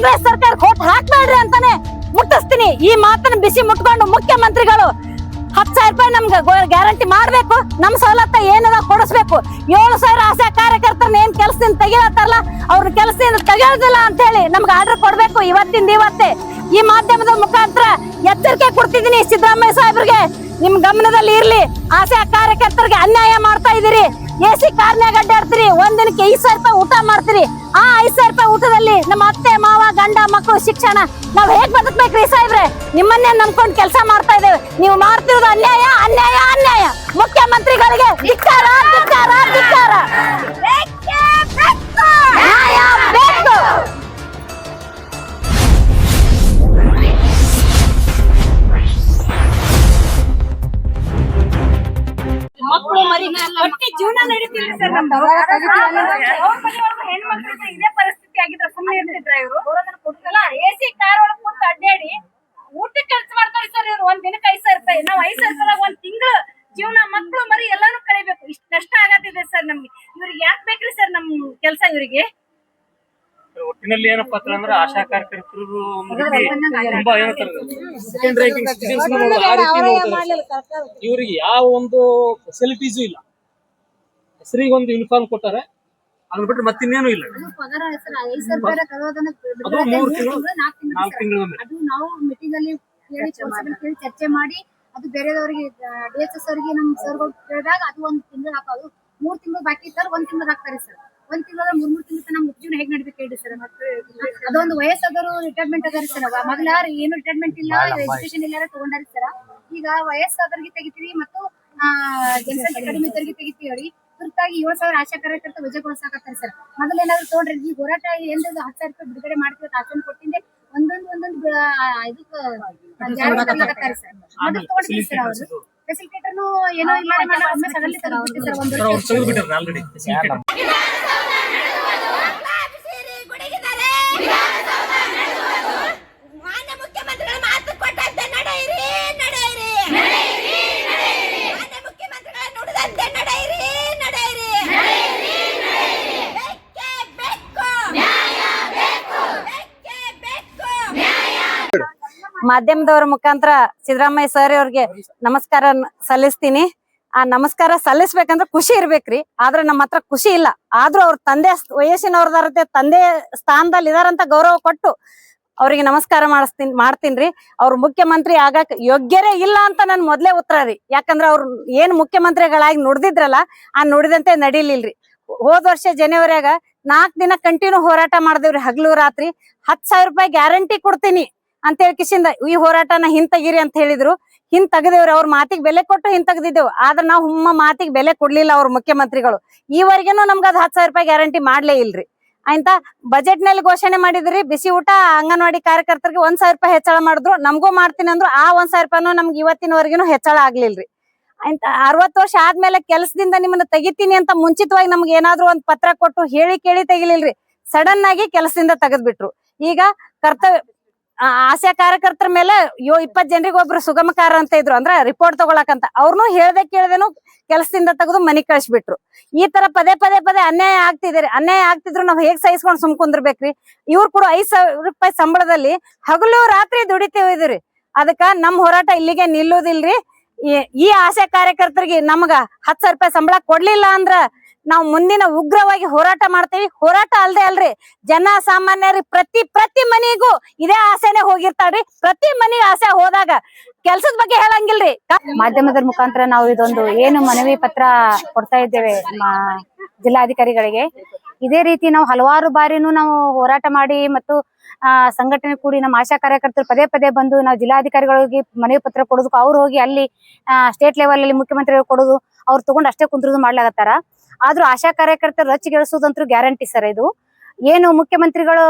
ಕಾಂಗ್ರೆಸ್ ಸರ್ಕಾರಕ್ಕೆ ಓಟ್ ಹಾಕ್ಬೇಡ್ರಿ ಅಂತಾನೆ ಮುಟ್ಟಿಸ್ತೀನಿ. ಈ ಮಾತನ್ನ ಬಿಸಿ ಮುಟ್ಕೊಂಡು ಮುಖ್ಯಮಂತ್ರಿಗಳು 10,000 ರೂಪಾಯಿ ನಮ್ಗೆ ಗ್ಯಾರಂಟಿ ಮಾಡ್ಬೇಕು, ನಮ್ ಸವಲತ್ತ ಏನದ ಕೊಡಿಸ್ಬೇಕು. 7,000 ಆಶಾ ಕಾರ್ಯಕರ್ತರನ್ನ ಏನ್ ಕೆಲಸದಿಂದ ತೆಗಿಲತ್ತಾರಲ್ಲ ಅವ್ರ ಕೆಲಸದಿಂದ ತೆಗಿಯೋದಿಲ್ಲ ಅಂತ ಹೇಳಿ ನಮ್ಗೆ ಆರ್ಡರ್ ಕೊಡ್ಬೇಕು ಇವತ್ತಿಂದ ಇವತ್ತೇ. ಈ ಮಾಧ್ಯಮದ ಮುಖಾಂತರ ಎಚ್ಚರಿಕೆ ಕೊಡ್ತಿದ್ದೀನಿ ಸಿದ್ದರಾಮಯ್ಯ ಸಾಹೇಬ್ರಿಗೆ, ನಿಮ್ ಗಮನದಲ್ಲಿ ಇರ್ಲಿ. ಆಶಾ ಕಾರ್ಯಕರ್ತರಿಗೆ ಅನ್ಯಾಯ ಮಾಡ್ತಾ ಇದೀರಿ. AC ಕಾರ್ನ್ಯಾಗ ಅಡ್ಡಾಡ್ತೀರಿ, ಒಂದಿನಕ್ಕೆ 5,000 ರೂಪಾಯಿ ಊಟ ಮಾಡ್ತೀರಿ. ಆ 5,000 ರೂಪಾಯಿ ಊಟದಲ್ಲಿ ನಮ್ಮ ಅತ್ತೆ ಮಾವ ಗಂಡ ಮಕ್ಕಳು ಶಿಕ್ಷಣ ನಾವ್ ಹೇಗ್ ಬದುಕ್ಬೇಕ್ರಿ ಸಾಹೇಬ್ರೆ? ನಿಮ್ಮನ್ನೇ ನಂಬ್ಕೊಂಡು ಕೆಲಸ ಮಾಡ್ತಾ ಇದ್ದೇವೆ. ನೀವು ಮಾಡ್ತಿರೋದು ಅನ್ಯಾಯ ಅನ್ಯಾಯ ಅನ್ಯಾಯ. ಮುಖ್ಯಮಂತ್ರಿಗಳಿಗೆ ಧಿಕ್ಕಾರ ಧಿಕ್ಕಾರ ಧಿಕ್ಕಾರ. ನ್ಯಾಯ ಬೇಕು. ಮಕ್ಕಳು ಮರಿ ಒಟ್ಟಿ ಜೀವನ ನಡೀತಿಲ್ಲ ಸರ್. ಹೆಣ್ಮಕ್ಳಿಗೆ ಇದೇ ಪರಿಸ್ಥಿತಿ ಆಗಿದ್ರೆ ಸುಮ್ಮನೆ ಇರ್ತಿದ್ರ ಇವರು? AC ಕಾರ್ ಒಳಗ್ ಕೂತು ಅಡ್ಡಾಡಿ ಊಟಕ್ಕೆ ಖರ್ಚು ಮಾಡ್ತಾರೆ ಸರ್ ಇವ್ರು. ಒಂದ್ ದಿನಕ್ಕೆ 5,000 ರೂಪಾಯಿ. ನಾವ್ 5,000 ರೂಪಾಯಿ ಒಂದ್ ತಿಂಗಳು ಜೀವನ ಮಕ್ಕಳು ಮರಿ ಎಲ್ಲಾನು ಕಳಿಬೇಕು. ಇಷ್ಟ ಕಷ್ಟ ಆಗತ್ತಿದೆ ಸರ್ ನಮ್ಗೆ. ಇವ್ರಿಗೆ ಯಾಕೆ ಬೇಕ್ರಿ ಸರ್ ನಮ್ ಕೆಲ್ಸ ಇವರಿಗೆ? ಒಟ್ಟಿನಲ್ಲಿ ಏನಪ್ಪಾ ಅಂದ್ರೆ ಆಶಾ ಕಾರ್ಯಕರ್ತರು ತುಂಬಾ ಸೆಕೆಂಡ್ ರ್ಯಾಂಕಿಂಗ್ ಸಿಟಿಜನ್ಸ್ ಆ ರೀತಿ ನೋಡ್ತಾರೆ. ಇವ್ರಿಗೆ ಯಾವ ಒಂದು ಫೆಸಿಲಿಟೀಸು ಇಲ್ಲ. ಹೆಸರಿಗೆ ಒಂದು ಯೂನಿಫಾರ್ಮ್ ಕೊಟ್ಟಾರೆ, ಅದ್ ಬಿಟ್ರೆ ಮತ್ತಿನ್ನೇನು ಇಲ್ಲ. ಅದು 3 ತಿಂಗಳು 4 ತಿಂಗಳು ಅದು ನಾವು ಮೀಟಿಂಗ್ ಅಲ್ಲಿ ಕೇಳಿ ಚರ್ಚೆ ಮಾಡಿ ಅದು ಬೇರೆದವರಿಗೆ DHS ಅವರಿಗೆ ನಮ್ ಸರ್ ಕೇಳಿದಾಗ ಅದು 1 ತಿಂಗಳು ಹಾಕೋದು. 3 ತಿಂಗಳು ಬಾಕಿ ಇರ್ತಾರೆ, 1 ತಿಂಗಳು ಹಾಕ್ತಾರೆ ಸರ್. 1 ತಿಂಗಳ 3 ತಿಂಗಳು ನಮ್ ಜೀವನ ಹೇಗ್ ನಡಿಬೇಕು ಹೇಳಿ ಸರ್? ಅದೊಂದು ವಯಸ್ಸಾದರು ರಿಟೈರ್ಮೆಂಟ್ ಅದಾರ ಸರ್. ಮೊದಲ ಏನು ರಿಟೈರ್ಮೆಂಟ್ ಇಲ್ಲ, ಎಜುಕೇಶನ್ ಇಲ್ಲ ತಗೊಂಡಾರ ಸರ್. ಈಗ ವಯಸ್ಸಾದವ್ರಿಗೆ ತೆಗಿತೀವಿ ಮತ್ತು ಜನಸಂಖ್ಯೆ ಕಡಿಮೆ ಇದ್ದವ್ರಿಗೆ ತೆಗಿತೀವಿ ಹೇಳಿ ತುರ್ತಾಗಿ 7,000 ಆಶಾ ಕಾರ್ಯಕರ್ತ ವಜಾಗೊಳಿಸಾಕತ್ತಾರೆ ಸರ್. ಮೊದಲೇನಾದ್ರು ತಗೊಂಡ್ರಿ ಈ ಹೋರಾಟ ಏನ್ 10,000 ರೂಪಾಯಿ ಬಿಡುಗಡೆ ಮಾಡ್ತೀವಿ ಆಚರಣೆ ಕೊಟ್ಟಿಂದೆ ಒಂದೊಂದು ಇದಕ್ಕೆ ಜಾರಿ ಸರ್. ಮೊದಲು ತಗೊಂಡಿದ್ದೀವಿ ಸರ್. ಅವರು ಫೆಸಿಲಿಟೇಟರ್ನು ಏನೋ ಇಲ್ಲ ಸಡನ್ಲಿ ತಗೊಂಡ್ಬಿಟ್ಟು ಸರ್. ಒಂದು ಮಾಧ್ಯಮದವರ ಮುಖಾಂತರ ಸಿದ್ದರಾಮಯ್ಯ ಸರ್ ಅವ್ರಿಗೆ ನಮಸ್ಕಾರ ಸಲ್ಲಿಸ್ತೀನಿ. ಆ ನಮಸ್ಕಾರ ಸಲ್ಲಿಸ್ಬೇಕಂದ್ರೆ ಖುಷಿ ಇರ್ಬೇಕ್ರಿ. ಆದ್ರೆ ನಮ್ಮ ಹತ್ರ ಖುಷಿ ಇಲ್ಲ. ಆದ್ರೂ ಅವ್ರ ತಂದೆ ವಯಸ್ಸಿನವ್ರದಾರತೆ ತಂದೆ ಸ್ಥಾನದಲ್ಲಿ ಇದಾರಂತ ಗೌರವ ಕೊಟ್ಟು ಅವ್ರಿಗೆ ನಮಸ್ಕಾರ ಮಾಡ್ತೀನ್ರಿ. ಅವ್ರು ಮುಖ್ಯಮಂತ್ರಿ ಆಗಾಕ ಯೋಗ್ಯರೇ ಇಲ್ಲ ಅಂತ ನನ್ ಮೊದ್ಲೇ ಉತ್ತರ ರೀ. ಯಾಕಂದ್ರ ಅವ್ರು ಏನ್ ಮುಖ್ಯಮಂತ್ರಿಗಳಾಗಿ ನುಡ್ದಿದ್ರಲ್ಲ ಆ ನುಡಿದಂತೆ ನಡೀಲಿಲ್ರಿ. ಹೋದ್ ವರ್ಷ ಜನವರಿಯಾಗ 4 ದಿನ ಕಂಟಿನ್ಯೂ ಹೋರಾಟ ಮಾಡ್ದೇವ್ರಿ. ಹಗಲು ರಾತ್ರಿ 10,000 ರೂಪಾಯಿ ಗ್ಯಾರಂಟಿ ಕೊಡ್ತೀನಿ ಅಂತ ಹೇಳಿ ಕಿಶಿಂದ ಈ ಹೋರಾಟನ ಹಿಂತಗಿರಿ ಅಂತ ಹೇಳಿದ್ರು. ಹಿಂತಗದೇವ್ರಿ. ಅವ್ರ ಮಾತಿಗೆ ಬೆಲೆ ಕೊಟ್ಟು ಹಿಂತಗದಿದ್ದೇವ್. ಆದ್ರೆ ನಾವು ಮಾತಿಗೆ ಬೆಲೆ ಕೊಡ್ಲಿಲ್ಲ ಅವ್ರ ಮುಖ್ಯಮಂತ್ರಿಗಳು. ಈವರೆಗೇನು ನಮ್ಗ ಅದ್ 10,000 ರೂಪಾಯಿ ಗ್ಯಾರಂಟಿ ಮಾಡ್ಲೇ ಇಲ್ರಿ. ಅಂತ ಬಜೆಟ್ ನಲ್ಲಿ ಘೋಷಣೆ ಮಾಡಿದ್ರಿ. ಬಿಸಿ ಊಟ ಅಂಗನವಾಡಿ ಕಾರ್ಯಕರ್ತರಿಗೆ 1,000 ರೂಪಾಯಿ ಹೆಚ್ಚಳ ಮಾಡಿದ್ರು. ನಮಗೂ ಮಾಡ್ತೀನಿ ಅಂದ್ರು. ಆ 1,000 ರೂಪಾಯಿನೂ ನಮ್ಗೆ ಇವತ್ತಿನವರೆಗೂ ಹೆಚ್ಚಳ ಆಗ್ಲಿಲ್ರಿ. ಅಂತ 60 ವರ್ಷ ಆದ್ಮೇಲೆ ಕೆಲಸದಿಂದ ನಿಮ್ಮನ್ನ ತೆಗಿತೀನಿ ಅಂತ ಮುಂಚಿತವಾಗಿ ನಮ್ಗೆ ಏನಾದ್ರು ಒಂದ್ ಪತ್ರ ಕೊಟ್ಟು ಹೇಳಿ ಕೇಳಿ ತೆಗಿಲಿಲ್ರಿ. ಸಡನ್ ಆಗಿ ಕೆಲಸದಿಂದ ತೆಗೆದ್ಬಿಟ್ರು. ಈಗ ಕರ್ತವ್ಯ ಆಶಾ ಕಾರ್ಯಕರ್ತರ ಮೇಲೆ 20 ಜನರಿಗೆ ಒಬ್ರು ಸುಗಮಕಾರ ಅಂತ ಇದ್ರು, ಅಂದ್ರ ರಿಪೋರ್ಟ್ ತಗೊಳಕಂತ. ಅವ್ರನ್ನು ಹೇಳ್ದೆ ಕೇಳ್ದೇನು ಕೆಲಸದಿಂದ ತೆಗೆದು ಮನಿಗ್ ಕಳಿಸ್ಬಿಟ್ರು. ಈ ತರ ಪದೇ ಅನ್ಯಾಯ ಆಗ್ತಿದ್ರಿ. ಅನ್ಯಾಯ ಆಗ್ತಿದ್ರು ನಾವ್ ಹೇಗ್ ಸಹಿಸ್ಕೊಂಡ್ ಸುಮ್ಕುಂದಿರ್ಬೇಕ್ರಿ? ಇವ್ರು ಕೂಡ 5,000 ರೂಪಾಯಿ ಸಂಬಳದಲ್ಲಿ ಹಗಲು ರಾತ್ರಿ ದುಡಿತೀವಿದ್ರಿ. ಅದಕ್ಕ ನಮ್ ಹೋರಾಟ ಇಲ್ಲಿಗೆ ನಿಲ್ಲುದಿಲ್ರಿ. ಈ ಆಶಾ ಕಾರ್ಯಕರ್ತರಿಗೆ ನಮ್ಗ 10,000 ರೂಪಾಯಿ ಸಂಬಳ ಕೊಡ್ಲಿಲ್ಲ ಅಂದ್ರ ನಾವು ಮುಂದಿನ ಉಗ್ರವಾಗಿ ಹೋರಾಟ ಮಾಡ್ತೀವಿ. ಹೋರಾಟ ಅಲ್ದೆ ಅಲ್ರಿ, ಜನ ಸಾಮಾನ್ಯರಿಗೆ ಪ್ರತಿ ಮನಿಗೂ ಇದೇ ಆಸೆನೆ ಹೋಗಿರ್ತಾಳ್ರಿ. ಪ್ರತಿ ಮನಿಗೆ ಆಸೆ ಹೋದಾಗ ಕೆಲ್ಸದ ಬಗ್ಗೆ ಹೇಳಂಗಿಲ್ರಿ. ಮಾಧ್ಯಮದ ಮುಖಾಂತರ ನಾವು ಇದೊಂದು ಏನು ಮನವಿ ಪತ್ರ ಕೊಡ್ತಾ ಇದ್ದೇವೆ ಜಿಲ್ಲಾಧಿಕಾರಿಗಳಿಗೆ. ಇದೇ ರೀತಿ ನಾವು ಹಲವಾರು ಬಾರಿನೂ ನಾವು ಹೋರಾಟ ಮಾಡಿ ಮತ್ತು ಸಂಘಟನೆ ಕೂಡಿ ನಮ್ಮ ಆಶಾ ಕಾರ್ಯಕರ್ತರು ಪದೇ ಬಂದು ನಾವು ಜಿಲ್ಲಾಧಿಕಾರಿಗಳಿಗೆ ಮನವಿ ಪತ್ರ ಕೊಡೋದು, ಅವ್ರು ಹೋಗಿ ಅಲ್ಲಿ ಸ್ಟೇಟ್ ಲೆವೆಲ್ ಅಲ್ಲಿ ಮುಖ್ಯಮಂತ್ರಿಗಳು ಕೊಡೋದು, ಅವ್ರು ತಗೊಂಡು ಅಷ್ಟೇ ಕುಂತ್ರುದು ಮಾಡ್ಲಾಗತ್ತಾರ. ಆದ್ರೂ ಆಶಾ ಕಾರ್ಯಕರ್ತರು ರೊಚ್ಚಿಗೆಳಿಸೋದಂತೂ ಗ್ಯಾರಂಟಿ ಸರ್. ಇದು ಏನು ಮುಖ್ಯಮಂತ್ರಿಗಳು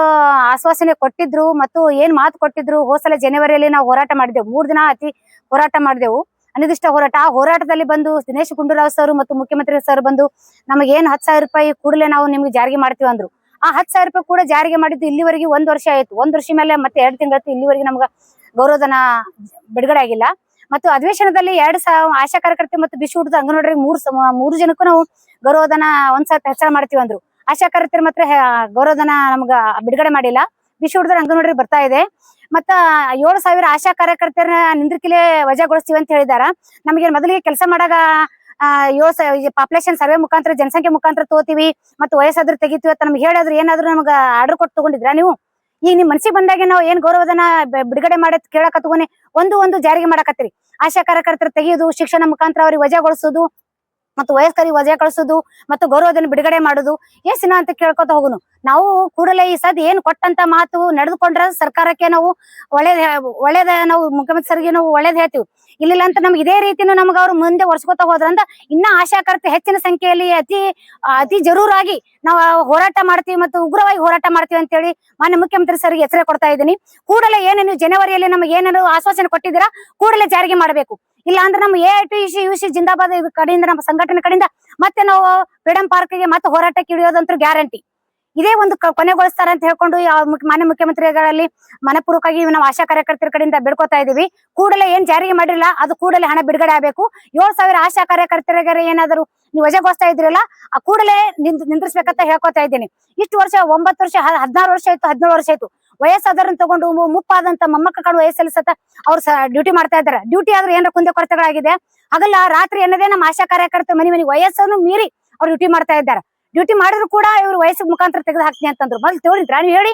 ಆಶ್ವಾಸನೆ ಕೊಟ್ಟಿದ್ರು ಮತ್ತು ಏನ್ ಮಾತು ಕೊಟ್ಟಿದ್ರು. ಹೋದ್ಸಲ ಜನವರಿಯಲ್ಲಿ ನಾವು ಹೋರಾಟ ಮಾಡಿದೆವು. 3 ದಿನ ಅತಿ ಹೋರಾಟ ಮಾಡಿದೆವು, ಅನಿರ್ದಿಷ್ಟ ಹೋರಾಟ. ಆ ಹೋರಾಟದಲ್ಲಿ ಬಂದು ದಿನೇಶ್ ಗುಂಡೂರಾವ್ ಸರ್ ಮತ್ತು ಮುಖ್ಯಮಂತ್ರಿ ಸರ್ ಬಂದು ನಮಗೆ ಏನ್ 10,000 ರೂಪಾಯಿ ಕೂಡಲೇ ನಾವು ನಿಮ್ಗೆ ಜಾರಿಗೆ ಮಾಡ್ತೀವಿ ಅಂದ್ರು. ಆ 10,000 ರೂಪಾಯಿ ಕೂಡ ಜಾರಿಗೆ ಮಾಡಿದ್ದು ಇಲ್ಲಿವರೆಗೆ 1 ವರ್ಷ ಆಯ್ತು. 1 ವರ್ಷ ಮೇಲೆ ಮತ್ತೆ 2 ತಿಂಗಳು ಇಲ್ಲಿವರೆಗೆ ನಮ್ಗ ಗೌರವಧನ ಬಿಡುಗಡೆ ಆಗಿಲ್ಲ. ಮತ್ತು ಅಧಿವೇಶನದಲ್ಲಿ 2,000 ಆಶಾ ಕಾರ್ಯಕರ್ತೆ ಮತ್ತು ಬಿಸಿ ಊಟದ ಅಂಗನವಾಡಿ 3 ಜನಕ್ಕೂ ನಾವು ಗೌರವಧನ 1,000 ಹೆಚ್ಚಳ ಮಾಡ್ತೀವಿ ಅಂದ್ರು. ಆಶಾ ಕಾರ್ಯಕರ್ತರು ಮಾತ್ರ ಗೌರವಧನ ನಮ್ಗ ಬಿಡುಗಡೆ ಮಾಡಿಲ್ಲ. ಬಿಸಿ ಹುಡುಗರ ಅಂಗನವಾಡಿ ಬರ್ತಾ ಇದೆ. ಮತ್ತ 7,000 ಆಶಾ ಕಾರ್ಯಕರ್ತರ ನಿಂದ್ರಿಕೆಲೆ ವಜಾಗೊಳಿಸ್ತೀವಿ ಅಂತ ಹೇಳಿದಾರ. ನಮಗೆ ಮೊದಲಿಗೆ ಕೆಲಸ ಮಾಡಾಗ ಪಾಪ್ಯುಲೇಷನ್ ಸರ್ವೆ ಮುಖಾಂತರ ಜನಸಂಖ್ಯೆ ಮುಖಾಂತರ ತಗೋತೀವಿ ಮತ್ತು ವಯಸ್ಸಾದ್ರೂ ತೆಗಿತೀವಿ ಅಂತ ನಮ್ಗೆ ಹೇಳಿದ್ರು. ಏನಾದ್ರು ನಮ್ಗ ಆರ್ಡರ್ ಕೊಟ್ಟು ತಗೊಂಡಿದ್ರಾ ನೀವು? ಈಗ ನಿಮ್ ಮನಸ್ಸಿಗೆ ಬಂದಾಗೆ ನಾವು ಏನ್ ಗೌರವಧನ ಬಿಡುಗಡೆ ಮಾಡಿ ಕೇಳಕ ತಗೋನೆ ಒಂದು ಜಾರಿಗೆ ಮಾಡಕತ್ತೀರಿ. ಆಶಾ ಕಾರ್ಯಕರ್ತರ ತೆಗೆಯುವುದು, ಶಿಕ್ಷಣ ಮುಖಾಂತರ ಅವ್ರಿಗೆ ವಜಾಗೊಳಿಸೋದು ಮತ್ತು ವಯಸ್ಕರಿಗೆ ವಜಾ ಕಳಿಸೋದು ಮತ್ತು ಗೌರವಧನ ಬಿಡುಗಡೆ ಮಾಡುದು ಎಷ್ಟ್ ದಿನ ಅಂತ ಕೇಳ್ಕೊತ ಹೋಗುನು. ನಾವು ಕೂಡಲೇ ಈ ಸದ್ ಏನ್ ಕೊಟ್ಟಂತ ಮಾತು ನಡೆದುಕೊಂಡ್ರ ಸರ್ಕಾರಕ್ಕೆ ನಾವು ಒಳ್ಳೇದ ನಾವು ಮುಖ್ಯಮಂತ್ರಿ ಸರ್ಗೆ ನಾವು ಒಳ್ಳೇದ್ ಹೇಳ್ತೀವಿ. ಇಲ್ಲ ಅಂತ ನಮ್ಗೆ ಇದೇ ರೀತಿನೂ ನಮ್ಗ ಅವ್ರು ಮುಂದೆ ವರ್ಷಕೋತ ಹೋದ್ರಂತ ಇನ್ನ ಆಶಾಕರ್ತೆ ಹೆಚ್ಚಿನ ಸಂಖ್ಯೆಯಲ್ಲಿ ಅತಿ ಜರೂರಾಗಿ ನಾವು ಹೋರಾಟ ಮಾಡ್ತೀವಿ ಮತ್ತು ಉಗ್ರವಾಗಿ ಹೋರಾಟ ಮಾಡ್ತೀವಿ ಅಂತ ಹೇಳಿ ಮಾನ್ಯ ಮುಖ್ಯಮಂತ್ರಿ ಸರ್ಗೆ ಎಚ್ಚರಿಕೆ ಕೊಡ್ತಾ ಇದ್ದೀನಿ. ಕೂಡಲೇ ಏನೇನು ಜನವರಿಯಲ್ಲಿ ನಮಗೆ ಏನೇನು ಆಶ್ವಾಸನೆ ಕೊಟ್ಟಿದ್ದೀರಾ ಕೂಡಲೇ ಜಾರಿಗೆ ಮಾಡಬೇಕು. ಇಲ್ಲ ಅಂದ್ರೆ ನಮ್ಮ AITUC ಜಿಂದಾಬಾದ್ ಕಡೆಯಿಂದ ನಮ್ಮ ಸಂಘಟನೆ ಕಡೆಯಿಂದ ಮತ್ತೆ ನಾವು ಫ್ರೀಡಂ ಪಾರ್ಕ್ಗೆ ಮತ್ತೆ ಹೋರಾಟಕ್ಕೆ ಇಳಿಯೋದಂತೂ ಗ್ಯಾರಂಟಿ. ಇದೇ ಒಂದು ಕೊನೆಗೊಳಿಸ್ತಾರ ಅಂತ ಹೇಳ್ಕೊಂಡು ಮಾನ್ಯ ಮುಖ್ಯಮಂತ್ರಿಗಳಲ್ಲಿ ಮನಪೂರ್ವಕವಾಗಿ ನಾವು ಆಶಾ ಕಾರ್ಯಕರ್ತರ ಕಡೆಯಿಂದ ಬೇಡ್ಕೊತಾ ಇದೀವಿ. ಕೂಡಲೇ ಏನ್ ಜಾರಿಗೆ ಮಾಡಿರಲ್ಲ ಅದು ಕೂಡಲೇ ಹಣ ಬಿಡುಗಡೆ ಆಗಬೇಕು. 7,000 ಆಶಾ ಕಾರ್ಯಕರ್ತರಿಗೆ ಏನಾದ್ರು ನೀವು ವಜಾಗೊಳಿಸ್ತಾ ಇದ್ರಲ್ಲ ಆ ಕೂಡಲೇ ನಿಂದ್ರಿಸ್ಬೇಕಂತ ಹೇಳ್ಕೊತಾ ಇದ್ದೀನಿ. ಇಷ್ಟು ವರ್ಷ 9 ವರ್ಷ 16 ವರ್ಷ ಆಯ್ತು 17 ವರ್ಷ ಆಯ್ತು ವಯಸ್ಸಾದವ್ರನ್ನ ತಗೊಂಡು ಮುಪ್ಪಾದಂತ ಮೊಮ್ಮಕ್ಕ ಕಾಣುವ ವಯಸ್ಸಲ್ಲಿ ಸತ ಅವ್ರು ಡ್ಯೂಟಿ ಮಾಡ್ತಾ ಇದ್ದಾರೆ. ಡ್ಯೂಟಿ ಆದ್ರೂ ಏನಾರ ಕುಂದೆ ಕೊರತೆಗಳಾಗಿದೆ. ಹಗಲ್ಲ ರಾತ್ರಿ ಅನ್ನೋದೇ ನಮ್ಮ ಆಶಾ ಕಾರ್ಯಕರ್ತರ ಮನೆ ವಯಸ್ಸನ್ನು ಮೀರಿ ಅವ್ರು ಡ್ಯೂಟಿ ಮಾಡ್ತಾ ಇದ್ದಾರೆ. ಡ್ಯೂಟಿ ಮಾಡಿದ್ರು ಕೂಡ ಇವ್ರು ವಯಸ್ಸಿಗೆ ಮುಖಾಂತರ ತೆಗೆದು ಹಾಕ್ತೀನಿ ಅಂತಂದ್ರು. ಮೊದಲು ತಗೊಂಡಿದ್ರ ನೀವು ಹೇಳಿ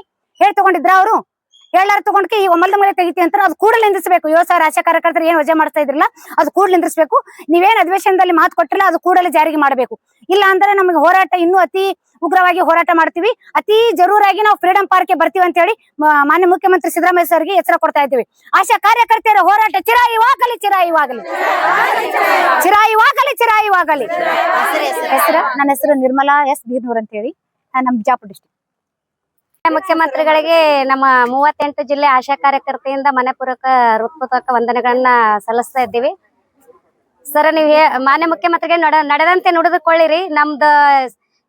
ತಗೊಂಡಿದ್ರ ಅವರು ಹೇಳಾರ ತಗೊಂಡ್ಕೆ ಈ ಒಮ್ಮಲ್ದ ಮೇಲೆ ತೆಗಿತಿ ಅಂತ ಅದು ಕೂಡಲೇ ನಿಂದಿಸಬೇಕು. 7,000 ಆಶಾ ಕಾರ್ಯಕರ್ತರು ಏನ್ ವಜಾ ಮಾಡ್ತಾ ಇದ್ರಲ್ಲ ಅದು ಕೂಡಲೇ ನಿಂದಿಸಬೇಕು. ನೀವೇನ್ ಅಧಿವೇಶನದಲ್ಲಿ ಮಾತು ಕೊಟ್ಟಿರಲ್ಲ ಅದು ಕೂಡಲೇ ಜಾರಿಗೆ ಮಾಡಬೇಕು. ಇಲ್ಲ ಅಂದ್ರೆ ನಮಗೆ ಹೋರಾಟ ಇನ್ನೂ ಅತಿ ಉಗ್ರವಾಗಿ ಹೋರಾಟ ಮಾಡ್ತೀವಿ. ಅತಿ ಜರೂರಾಗಿ ನಾವು ಫ್ರೀಡಂ ಪಾರ್ಕ್ಗೆ ಬರ್ತೀವಿ ಅಂತ ಹೇಳಿ ಮಾನ್ಯ ಮುಖ್ಯಮಂತ್ರಿ ಸಿದ್ದರಾಮಯ್ಯ ಸರ್ಗೆ ಎಚ್ಚರ ಕೊಡ್ತಾ ಇದ್ದೀವಿ. ಆಶಾ ಕಾರ್ಯಕರ್ತರ ಹೋರಾಟ ಚಿರಾಯುವಾಗಲಿ ಚಿರಾಯುವಾಗಲಿ ಚಿರಾಯುವಾಗಲಿ ಚಿರಾಯುವಾಗಲಿ. ನನ್ನ ಹೆಸರು ನಿರ್ಮಲಾ ಎಸ್ ಬೀರ್ನೂರ್ ಅಂತ ಹೇಳಿ, ನಮ್ಮ ಬಿಜಾಪುರ ಡಿಸ್ಟ್ರಿಕ್ಟ್. ಮುಖ್ಯಮಂತ್ರಿಗಳಿಗೆ ನಮ್ಮ 38 ಜಿಲ್ಲೆ ಆಶಾ ಕಾರ್ಯಕರ್ತೆಯಿಂದ ಮನಪೂರ್ವಕ ಹೃತ್ಪೂರ್ವಕ ವಂದನೆಗಳನ್ನ ಸಲ್ಲಿಸ್ತಾ ಇದ್ದೀವಿ. ಸರ್, ನೀವು ಮಾನ್ಯ ಮುಖ್ಯಮಂತ್ರಿಗೆ ನಡೆದಂತೆ ನುಡಿದುಕೊಳ್ಳಿರಿ. ನಮ್ದು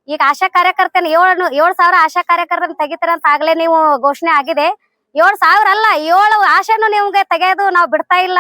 ಈಗ ಆಶಾ ಕಾರ್ಯಕರ್ತನ 7,000 ಆಶಾ ಕಾರ್ಯಕರ್ತನ ತೆಗಿತಾರಂತ ಆಗ್ಲೇ ನೀವು ಘೋಷಣೆ ಆಗಿದೆ. 7,000 ಅಲ್ಲ, 7 ಆಶಾನು ನಿಮ್ಗೆ ತೆಗೆಯೋದು ನಾವು ಬಿಡ್ತಾ ಇಲ್ಲ,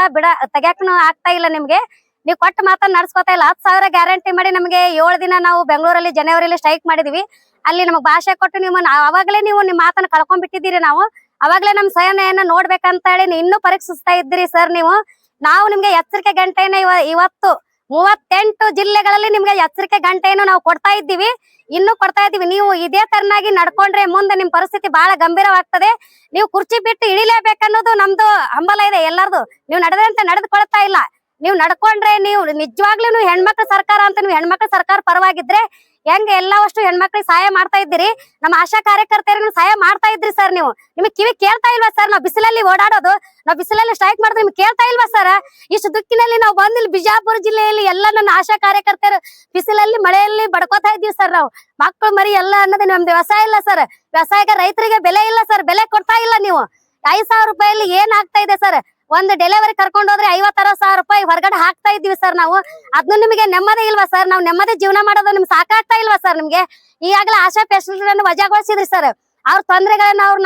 ತೆಗ್ಯಾಕನು ಆಗ್ತಾ ಇಲ್ಲ. ನಿಮ್ಗೆ ನೀವು ಕೊಟ್ಟ ಮಾತನ್ನ ನಡ್ಸ್ಕೊತಾ ಇಲ್ಲ. 10,000 ಗ್ಯಾರಂಟಿ ಮಾಡಿ ನಮಗೆ 7 ದಿನ ನಾವು ಬೆಂಗಳೂರಲ್ಲಿ ಜನವರಿಯಲ್ಲಿ ಸ್ಟ್ರೈಕ್ ಮಾಡಿದ್ವಿ. ಅಲ್ಲಿ ನಮಗ್ ಭಾಷೆ ಕೊಟ್ಟು ನೀವು ಅವಾಗ್ಲೇ ನೀವು ನಿಮ್ ಮಾತನ್ನ ಕಳ್ಕೊಂಡ್ಬಿಟ್ಟಿದ್ದೀರಿ. ನಾವು ಅವಾಗ್ಲೇ ನಮ್ ಸಹನೆಯನ್ನ ನೋಡ್ಬೇಕಂತ ಹೇಳಿ ಇನ್ನೂ ಪರೀಕ್ಷಿಸ್ತಾ ಇದ್ದೀರಿ ಸರ್ ನೀವು. ನಾವು ನಿಮ್ಗೆ ಎಚ್ಚರಿಕೆ ಗಂಟೆನ ಇವತ್ತು 38 ಜಿಲ್ಲೆಗಳಲ್ಲಿ ನಿಮ್ಗೆ ಎಚ್ಚರಿಕೆ ಗಂಟೆಯನ್ನು ನಾವು ಕೊಡ್ತಾ ಇದ್ದೀವಿ, ಇನ್ನೂ ಕೊಡ್ತಾ ಇದ್ದೀವಿ. ನೀವು ಇದೇ ತರನಾಗಿ ನಡ್ಕೊಂಡ್ರೆ ಮುಂದೆ ನಿಮ್ ಪರಿಸ್ಥಿತಿ ಬಹಳ ಗಂಭೀರವಾಗ್ತದೆ. ನೀವು ಕುರ್ಚಿ ಬಿಟ್ಟು ಇಳಿಲೇಬೇಕನ್ನೋದು ನಮ್ದು ಹಂಬಲ ಇದೆ ಎಲ್ಲರದು. ನೀವು ನಡೆದಂತೆ ನಡೆದುಕೊಳ್ತಾ ಇಲ್ಲ. ನೀವು ನಡ್ಕೊಂಡ್ರೆ ನೀವು ನಿಜವಾಗ್ಲೂ ಹೆಣ್ಮಕ್ಳ ಸರ್ಕಾರ ಅಂತ ನೀವು ಹೆಣ್ಮಕ್ಳ ಸರ್ಕಾರ ಪರವಾಗಿದ್ರೆ ಹೆಂಗೆ ಎಲ್ಲವಷ್ಟು ಹೆಣ್ಮಕ್ಳಿಗೆ ಸಹಾಯ ಮಾಡ್ತಾ ಇದ್ದೀರಿ, ನಮ್ಮ ಆಶಾ ಕಾರ್ಯಕರ್ತರಿಗೆ ಸಹಾಯ ಮಾಡ್ತಾ ಇದ್ರಿ ಸರ್. ನೀವು ನಿಮಗೆ ಕಿವಿ ಕೇಳ್ತಾ ಇಲ್ವಾ ಸರ್? ನಾವು ಬಿಸಿಲಲ್ಲಿ ಓಡಾಡೋದು, ನಾವು ಬಿಸಿಲಲ್ಲಿ ಸ್ಟ್ರೈಕ್ ಮಾಡಿದ್ರೆ ನಿಮ್ಗೆ ಕೇಳ್ತಾ ಇಲ್ವಾ ಸರ್? ಇಷ್ಟು ದುಃಖಿನಲ್ಲಿ ನಾವು ಬಂದಿಲ್ಲಿ ಬಿಜಾಪುರ ಜಿಲ್ಲೆಯಲ್ಲಿ ಎಲ್ಲ ನನ್ನ ಆಶಾ ಕಾರ್ಯಕರ್ತರು ಬಿಸಿಲಲ್ಲಿ ಮಳೆಯಲ್ಲಿ ಬಡ್ಕೋತಾ ಇದ್ದೀವಿ ಸರ್. ನಾವು ಮಕ್ಕಳು ಮರಿ ಎಲ್ಲ ಅನ್ನೋದು ನಮ್ದು ವ್ಯವಸಾಯ ಇಲ್ಲ ಸರ್. ವ್ಯವಸಾಯಕ್ಕೆ ರೈತರಿಗೆ ಬೆಲೆ ಇಲ್ಲ ಸರ್, ಬೆಲೆ ಕೊಡ್ತಾ ಇಲ್ಲ. ನೀವು 5,000 ರೂಪಾಯಲ್ಲಿ ಏನ್ ಆಗ್ತಾ ಇದೆ ಸರ್? ಒಂದು ಡೆಲಿವರಿ ಕರ್ಕೊಂಡು ಹೋದ್ರೆ 50,000 ರೂಪಾಯಿ ಹೊರಗಡೆ ಹಾಕ್ತಾ ಇದ್ದೀವಿ ಸರ್ ನಾವು. ಅದನ್ನು ನಿಮಗೆ ನೆಮ್ಮದಿ ಇಲ್ವಾ ಸರ್? ನಾವು ನೆಮ್ಮದಿ ಜೀವನ ಮಾಡೋದು ನಿಮ್ಗೆ ಸಾಕಾಗ್ತಾ ಇಲ್ವಾ ಸರ್? ನಿಮ್ಗೆ ಈಗಾಗಲೇ ಆಶಾ ಫೆಸಿಲಿಟಿ ವಜಾಗೊಳಿಸಿದ್ರಿ ಸರ್. ಅವ್ರ ತೊಂದರೆಗಳನ್ನ ಅವ್ರು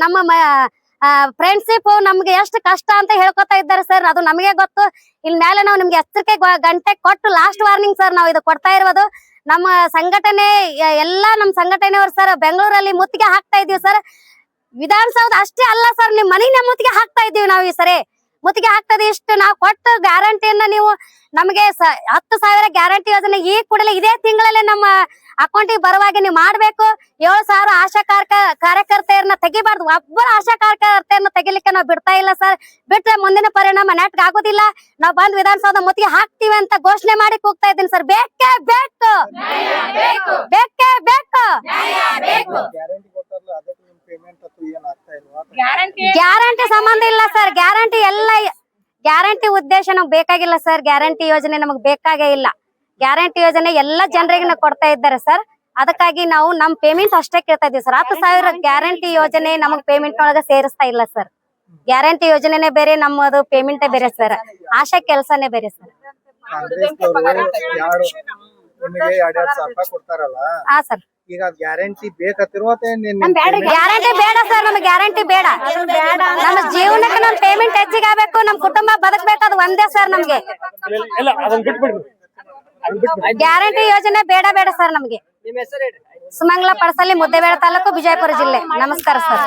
ನಮ್ಮ ಫ್ರೆಂಡ್ಶಿಪ್ ನಮ್ಗೆ ಎಷ್ಟು ಕಷ್ಟ ಅಂತ ಹೇಳ್ಕೊತಾ ಇದ್ದಾರೆ ಸರ್. ಅದು ನಮಗೆ ಗೊತ್ತು. ಇನ್ ಮೇಲೆ ನಾವು ನಿಮ್ಗೆ ಎಚ್ಚರಿಕೆ ಗಂಟೆ ಕೊಟ್ಟು ಲಾಸ್ಟ್ ವಾರ್ನಿಂಗ್ ಸರ್ ನಾವು ಇದು ಕೊಡ್ತಾ ಇರೋದು. ನಮ್ಮ ಸಂಘಟನೆ ಎಲ್ಲಾ ನಮ್ಮ ಸಂಘಟನೆಯವರು ಸರ್ ಬೆಂಗಳೂರಲ್ಲಿ ಮುತ್ತಿಗೆ ಹಾಕ್ತಾ ಇದೀವಿ ಸರ್. ವಿಧಾನಸೌಧ ಅಷ್ಟೇ ಅಲ್ಲ ಸರ್, ನಿಮ್ ಮನೆ ಮುತ್ತಿಗೆ ಹಾಕ್ತಾ ಇದೀವಿ ನಾವು. ಈ ಸರಿ ಮುತ್ತಿಗೆ ಆಗ್ತದೆ. ಇಷ್ಟು ನಾವು ಕೊಟ್ಟ ಗ್ಯಾರಂಟಿಯನ್ನ ನೀವು ನಮಗೆ 10,000 ಗ್ಯಾರಂಟಿ ಯೋಜನೆ ಈ ಕೂಡಲೇ ಇದೇ ತಿಂಗಳಲ್ಲಿ ನಮ್ಮ ಅಕೌಂಟಿಗೆ ಬರುವಾಗ ನೀವು ಮಾಡ್ಬೇಕು. 7,000 ಆಶಾ ಕಾರ್ಯಕರ್ತೆಯರನ್ನ ತೆಗಿಬಾರ್ದು. ಒಬ್ಬರ ಆಶಾ ಕಾರ್ಯಕರ್ತೆಯರನ್ನ ತೆಗಿಲಿಕ್ಕೆ ನಾವು ಬಿಡ್ತಾ ಇಲ್ಲ ಸರ್. ಬಿಟ್ರೆ ಮುಂದಿನ ಪರಿಣಾಮ ನೆಟ್ಗೆ ಆಗೋದಿಲ್ಲ. ನಾವು ಬಂದ್ ವಿಧಾನಸೌಧ ಮುತ್ತಿಗೆ ಹಾಕ್ತಿವಿ ಅಂತ ಘೋಷಣೆ ಮಾಡಿ ಕೂಗ್ತಾ ಇದ್ದೀನಿ ಸರ್. ಬೇಕೇ ಬೇಕು, ಬೇಕೇ ಬೇಕು. ಗ್ಯಾರಂಟಿ ಸಂಬಂಧ ಇಲ್ಲ ಸರ್. ಗ್ಯಾರಂಟಿ ಉದ್ದೇಶ ನಮ್ಗೆ ಬೇಕಾಗಿಲ್ಲ ಸರ್. ಗ್ಯಾರಂಟಿ ಯೋಜನೆ ನಮಗ್ ಬೇಕಾಗೇ ಇಲ್ಲ. ಗ್ಯಾರಂಟಿ ಯೋಜನೆ ಎಲ್ಲಾ ಜನರಿಗೆ ಕೊಡ್ತಾ ಇದ್ದಾರೆ ಸರ್. ಅದಕ್ಕಾಗಿ ನಾವು ನಮ್ ಪೇಮೆಂಟ್ ಅಷ್ಟೇ ಕೇಳ್ತಾ ಇದೀವಿ ಸರ್. 10,000 ಗ್ಯಾರಂಟಿ ಯೋಜನೆ ನಮಗ್ ಪೇಮೆಂಟ್ ಒಳಗ ಸೇರಿಸ್ತಾ ಇಲ್ಲ ಸರ್. ಗ್ಯಾರಂಟಿ ಯೋಜನೆನೇ ಬೇರೆ, ನಮ್ಮದು ಪೇಮೆಂಟ್ ಬೇರೆ ಸರ್. ಆಶಾ ಕೆಲ್ಸನೇ ಬೇರೆ ಸರ್. ಹಾ ಸರ್. ಈಗ ಗ್ಯಾರಂಟಿ ಬೇಕತ್ತಿರುವ ಗ್ಯಾರಂಟಿ ಬೇಡ ಸರ್. ನಮ್ಗೆ ಗ್ಯಾರಂಟಿ ಬೇಡ. ನಮ್ಮ ಜೀವನಕ್ಕೆ ನಮ್ ಪೇಮೆಂಟ್ ಹೆಚ್ಚಿಗೆ ಆಗ್ಬೇಕು, ನಮ್ ಕುಟುಂಬ ಬದುಕಬೇಕು, ಅದು ಒಂದೇ ಸರ್ ನಮ್ಗೆ. ಗ್ಯಾರಂಟಿ ಯೋಜನೆ ಬೇಡ ಸರ್ ನಮ್ಗೆ. ಸುಮಂಗಲ ಪಡಸಲಿ, ಮುದ್ದೇಬೇಡ ತಾಲೂಕು, ಬಿಜಾಪುರ ಜಿಲ್ಲೆ. ನಮಸ್ಕಾರ ಸರ್.